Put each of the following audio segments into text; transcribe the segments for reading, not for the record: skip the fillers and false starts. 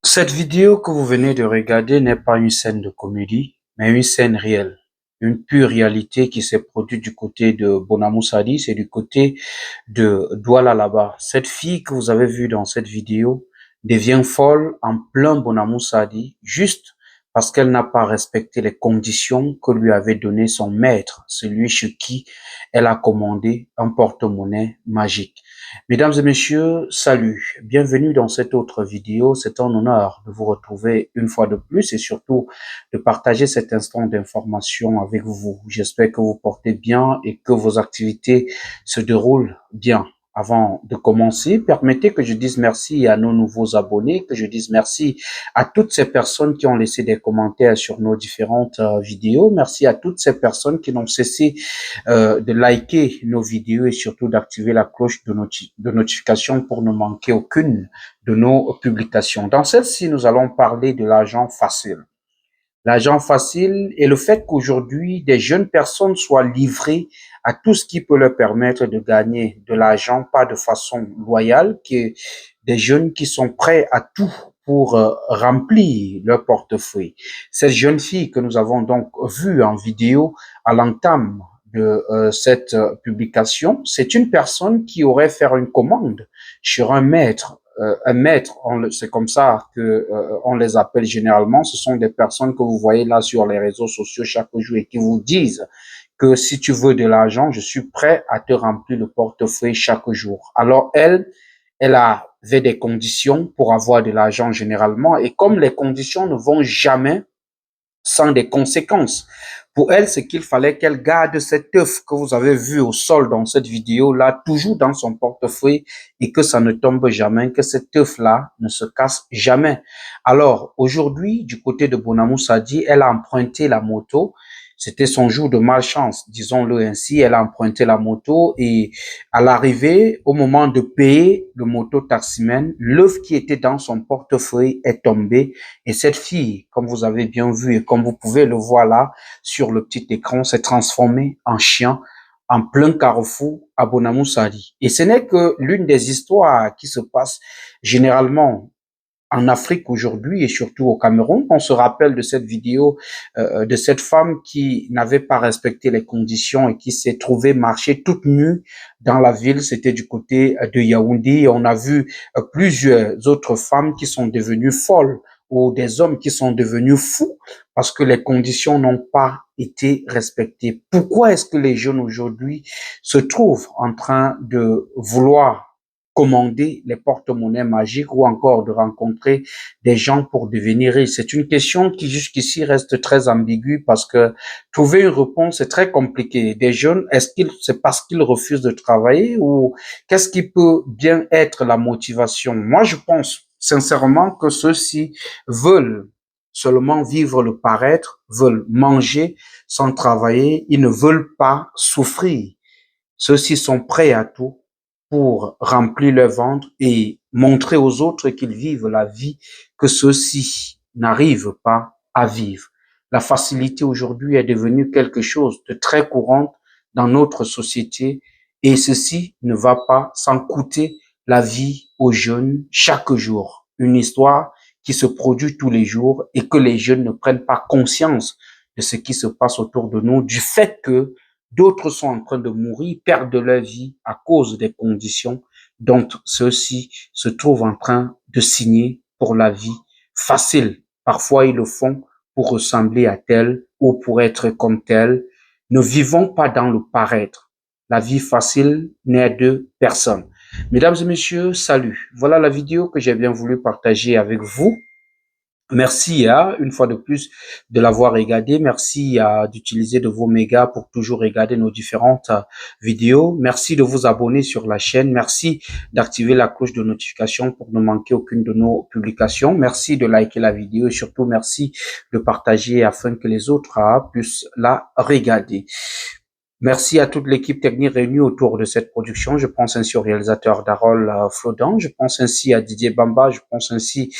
Cette vidéo que vous venez de regarder n'est pas une scène de comédie, mais une scène réelle, une pure réalité qui s'est produite du côté de Bonamou Sadi, c'est du côté de Douala là-bas. Cette fille que vous avez vue dans cette vidéo devient folle en plein Bonamou Sadi, juste parce qu'elle n'a pas respecté les conditions que lui avait donné son maître, celui chez qui elle a commandé un porte-monnaie magique. Mesdames et messieurs, salut, bienvenue dans cette autre vidéo. C'est un honneur de vous retrouver une fois de plus et surtout de partager cet instant d'information avec vous. J'espère que vous portez bien et que vos activités se déroulent bien. Avant de commencer, permettez que je dise merci à nos nouveaux abonnés, que je dise merci à toutes ces personnes qui ont laissé des commentaires sur nos différentes vidéos. Merci à toutes ces personnes qui n'ont cessé de liker nos vidéos et surtout d'activer la cloche de notification pour ne manquer aucune de nos publications. Dans celle-ci, nous allons parler de l'argent facile. L'argent facile et le fait qu'aujourd'hui, des jeunes personnes soient livrées à tout ce qui peut leur permettre de gagner de l'argent, pas de façon loyale, des jeunes qui sont prêts à tout pour remplir leur portefeuille. Cette jeune fille que nous avons donc vue en vidéo à l'entame de cette publication, c'est une personne qui aurait fait une commande sur un maître. C'est comme ça que on les appelle généralement. Ce sont des personnes que vous voyez là sur les réseaux sociaux chaque jour et qui vous disent que si tu veux de l'argent, je suis prêt à te remplir le portefeuille chaque jour. Alors elle avait des conditions pour avoir de l'argent généralement et comme les conditions ne vont jamais sans des conséquences. Pour elle, c'est qu'il fallait qu'elle garde cet œuf que vous avez vu au sol dans cette vidéo-là, toujours dans son portefeuille et que ça ne tombe jamais, que cet œuf-là ne se casse jamais. Alors, aujourd'hui, du côté de Bonamou Sadi, elle a emprunté la moto. C'était son jour de malchance, disons-le ainsi. Elle a emprunté la moto et à l'arrivée, au moment de payer le moto-taximène, l'œuf qui était dans son portefeuille est tombé et cette fille, comme vous avez bien vu et comme vous pouvez le voir là sur le petit écran, s'est transformée en chien en plein carrefour à Bonamou Sadi. Et ce n'est que l'une des histoires qui se passe généralement en Afrique aujourd'hui et surtout au Cameroun. On se rappelle de cette vidéo de cette femme qui n'avait pas respecté les conditions et qui s'est trouvée marcher toute nue dans la ville. C'était du côté de Yaoundé. On a vu plusieurs autres femmes qui sont devenues folles ou des hommes qui sont devenus fous parce que les conditions n'ont pas été respectées. Pourquoi est-ce que les jeunes aujourd'hui se trouvent en train de vouloir commander les porte-monnaies magiques ou encore de rencontrer des gens pour devenir riche? C'est une question qui jusqu'ici reste très ambiguë parce que trouver une réponse est très compliqué. Des jeunes, c'est parce qu'ils refusent de travailler ou qu'est-ce qui peut bien être la motivation? Moi, je pense sincèrement que ceux-ci veulent seulement vivre le paraître, veulent manger sans travailler, ils ne veulent pas souffrir. Ceux-ci sont prêts à tout pour remplir leur ventre et montrer aux autres qu'ils vivent la vie que ceux-ci n'arrivent pas à vivre. La facilité aujourd'hui est devenue quelque chose de très courant dans notre société et ceci ne va pas sans coûter la vie aux jeunes chaque jour. Une histoire qui se produit tous les jours et que les jeunes ne prennent pas conscience de ce qui se passe autour de nous, du fait que d'autres sont en train de mourir, perdent leur vie à cause des conditions dont ceux-ci se trouvent en train de signer pour la vie facile. Parfois, ils le font pour ressembler à tel ou pour être comme tel. Ne vivons pas dans le paraître. La vie facile n'est de personne. Mesdames et messieurs, salut. Voilà la vidéo que j'ai bien voulu partager avec vous. Merci, une fois de plus, de l'avoir regardé. Merci d'utiliser de vos mégas pour toujours regarder nos différentes vidéos. Merci de vous abonner sur la chaîne. Merci d'activer la cloche de notification pour ne manquer aucune de nos publications. Merci de liker la vidéo et surtout merci de partager afin que les autres puissent la regarder. Merci à toute l'équipe technique réunie autour de cette production. Je pense ainsi au réalisateur Darol Flodan, je pense ainsi à Didier Bamba, je pense ainsi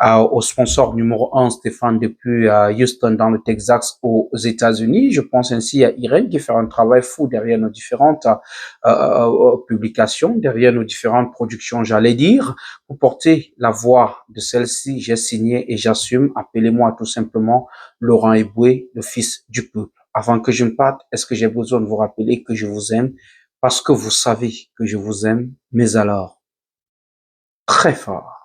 au sponsor numéro 1 Stéphane depuis Houston dans le Texas aux États-Unis. Je pense ainsi à Irène qui fait un travail fou derrière nos différentes publications, derrière nos différentes productions, j'allais dire. Pour porter la voix de celle-ci, j'ai signé et j'assume. Appelez-moi tout simplement Laurent Eboué, le fils du peuple. Avant que je ne parte, est-ce que j'ai besoin de vous rappeler que je vous aime parce que vous savez que je vous aime, mais alors très fort.